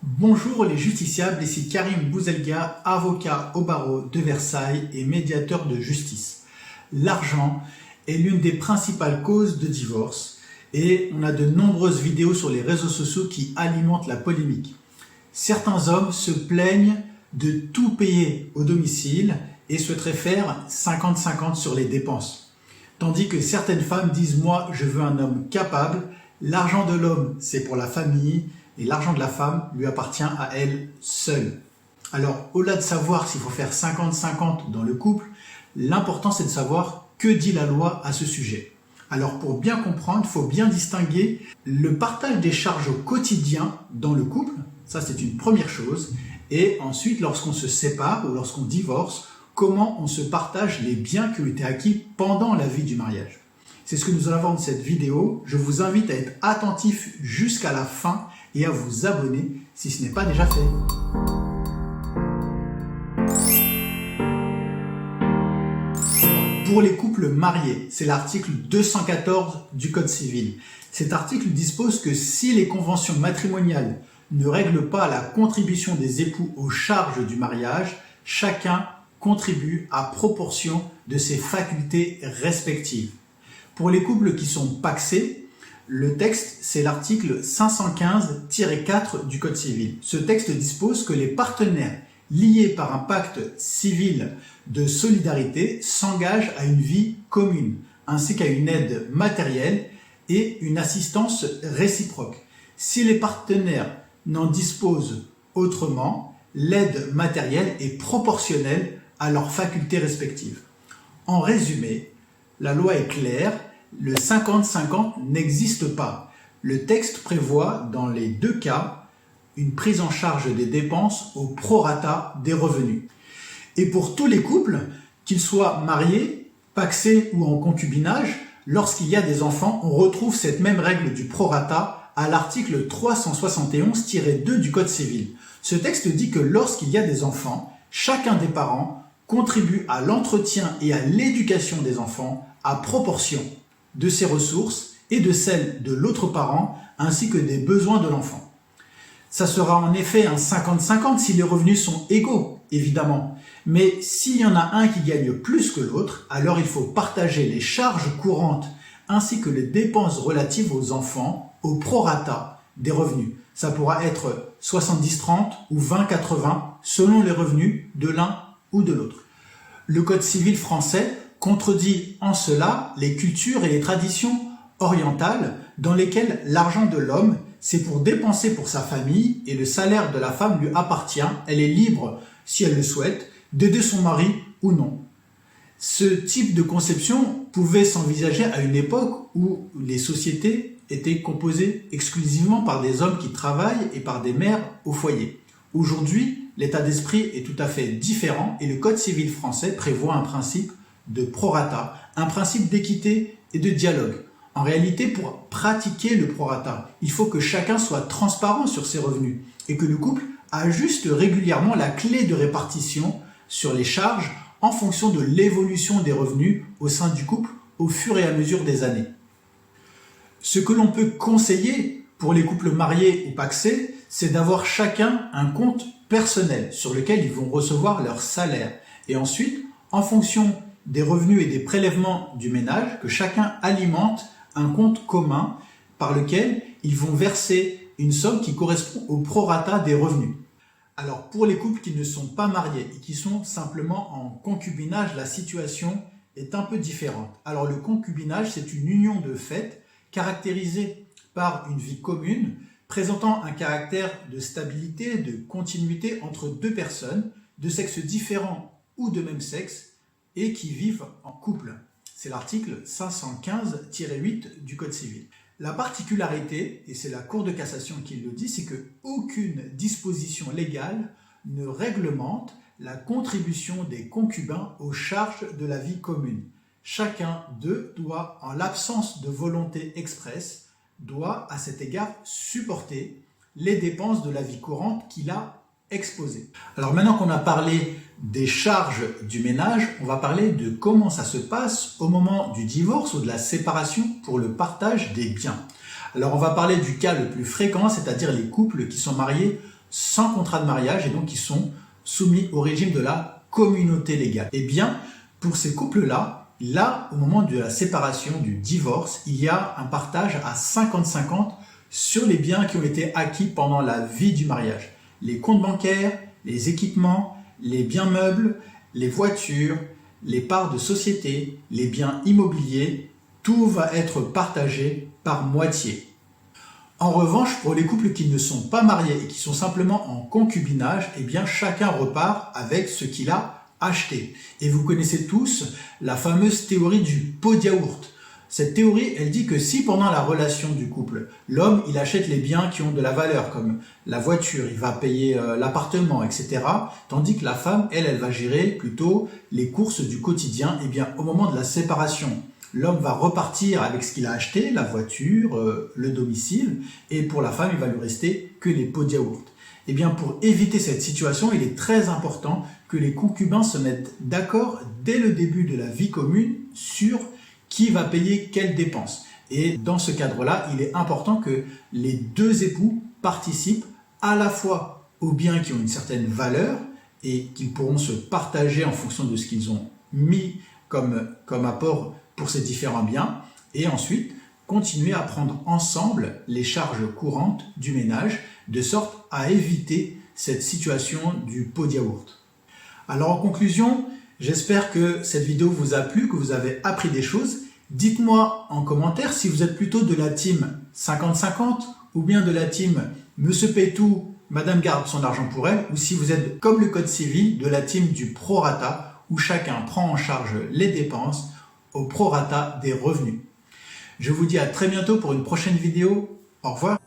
Bonjour les justiciables, ici Karim Bouzelga, avocat au barreau de Versailles et médiateur de justice. L'argent est l'une des principales causes de divorce et on a de nombreuses vidéos sur les réseaux sociaux qui alimentent la polémique. Certains hommes se plaignent de tout payer au domicile et souhaiteraient faire 50-50 sur les dépenses. Tandis que certaines femmes disent « moi je veux un homme capable, l'argent de l'homme c'est pour la famille » et l'argent de la femme lui appartient à elle seule. Alors, au-delà de savoir s'il faut faire 50-50 dans le couple, l'important c'est de savoir que dit la loi à ce sujet. Alors, pour bien comprendre, il faut bien distinguer le partage des charges au quotidien dans le couple, ça c'est une première chose, et ensuite, lorsqu'on se sépare ou lorsqu'on divorce, comment on se partage les biens qui ont été acquis pendant la vie du mariage. C'est ce que nous allons voir dans cette vidéo. Je vous invite à être attentif jusqu'à la fin et à vous abonner si ce n'est pas déjà fait. Pour les couples mariés, c'est l'article 214 du Code civil. Cet article dispose que si les conventions matrimoniales ne règlent pas la contribution des époux aux charges du mariage, chacun contribue à proportion de ses facultés respectives. Pour les couples qui sont pacsés, le texte, c'est l'article 515-4 du Code civil. Ce texte dispose que les partenaires liés par un pacte civil de solidarité s'engagent à une vie commune, ainsi qu'à une aide matérielle et une assistance réciproque. Si les partenaires n'en disposent autrement, l'aide matérielle est proportionnelle à leurs facultés respectives. En résumé, la loi est claire, le 50-50 n'existe pas. Le texte prévoit, dans les deux cas, une prise en charge des dépenses au prorata des revenus. Et pour tous les couples, qu'ils soient mariés, pacsés ou en concubinage, lorsqu'il y a des enfants, on retrouve cette même règle du prorata à l'article 371-2 du Code civil. Ce texte dit que lorsqu'il y a des enfants, chacun des parents contribue à l'entretien et à l'éducation des enfants à proportion de ses ressources et de celles de l'autre parent, ainsi que des besoins de l'enfant. Ça sera en effet un 50-50 si les revenus sont égaux, évidemment. Mais s'il y en a un qui gagne plus que l'autre, alors il faut partager les charges courantes ainsi que les dépenses relatives aux enfants au prorata des revenus. Ça pourra être 70-30 ou 20-80 selon les revenus de l'un ou de l'autre. Le Code civil français contredit en cela les cultures et les traditions orientales dans lesquelles l'argent de l'homme, c'est pour dépenser pour sa famille et le salaire de la femme lui appartient, elle est libre, si elle le souhaite, d'aider son mari ou non. Ce type de conception pouvait s'envisager à une époque où les sociétés étaient composées exclusivement par des hommes qui travaillent et par des mères au foyer. Aujourd'hui, l'état d'esprit est tout à fait différent et le Code civil français prévoit un principe de prorata, un principe d'équité et de dialogue. En réalité, pour pratiquer le prorata, il faut que chacun soit transparent sur ses revenus et que le couple ajuste régulièrement la clé de répartition sur les charges en fonction de l'évolution des revenus au sein du couple au fur et à mesure des années. Ce que l'on peut conseiller pour les couples mariés ou pacsés, c'est d'avoir chacun un compte personnel sur lequel ils vont recevoir leur salaire. Et ensuite, en fonction des revenus et des prélèvements du ménage, que chacun alimente un compte commun par lequel ils vont verser une somme qui correspond au prorata des revenus. Alors pour les couples qui ne sont pas mariés et qui sont simplement en concubinage, la situation est un peu différente. Alors le concubinage, c'est une union de fait caractérisée par une vie commune, présentant un caractère de stabilité, de continuité entre deux personnes de sexe différent ou de même sexe et qui vivent en couple. C'est l'article 515-8 du Code civil. La particularité, et c'est la Cour de cassation qui le dit, c'est qu'aucune disposition légale ne réglemente la contribution des concubins aux charges de la vie commune. Chacun d'eux doit, en l'absence de volonté expresse, doit à cet égard supporter les dépenses de la vie courante qu'il a exposées. Alors maintenant qu'on a parlé des charges du ménage, on va parler de comment ça se passe au moment du divorce ou de la séparation pour le partage des biens. Alors on va parler du cas le plus fréquent, c'est-à-dire les couples qui sont mariés sans contrat de mariage et donc qui sont soumis au régime de la communauté légale. Eh bien, pour ces couples-là, au moment de la séparation, du divorce, il y a un partage à 50-50 sur les biens qui ont été acquis pendant la vie du mariage. Les comptes bancaires, les équipements, les biens meubles, les voitures, les parts de société, les biens immobiliers, tout va être partagé par moitié. En revanche, pour les couples qui ne sont pas mariés et qui sont simplement en concubinage, eh bien chacun repart avec ce qu'il a acheté. Et vous connaissez tous la fameuse théorie du pot de yaourt. Cette théorie, elle dit que si pendant la relation du couple, l'homme il achète les biens qui ont de la valeur, comme la voiture, il va payer l'appartement, etc. Tandis que la femme, elle va gérer plutôt les courses du quotidien, eh bien au moment de la séparation, l'homme va repartir avec ce qu'il a acheté, la voiture, le domicile, et pour la femme, il va lui rester que les pots de yaourt. Eh bien, pour éviter cette situation, il est très important que les concubins se mettent d'accord dès le début de la vie commune sur qui va payer quelles dépenses. Et dans ce cadre-là, il est important que les deux époux participent à la fois aux biens qui ont une certaine valeur et qu'ils pourront se partager en fonction de ce qu'ils ont mis comme apport pour ces différents biens, et ensuite continuer à prendre ensemble les charges courantes du ménage, de sorte à éviter cette situation du pot de yaourt. Alors en conclusion, j'espère que cette vidéo vous a plu, que vous avez appris des choses. Dites-moi en commentaire si vous êtes plutôt de la team 50-50 ou bien de la team Monsieur paye tout, Madame garde son argent pour elle, ou si vous êtes comme le code civil de la team du prorata où chacun prend en charge les dépenses au prorata des revenus. Je vous dis à très bientôt pour une prochaine vidéo. Au revoir.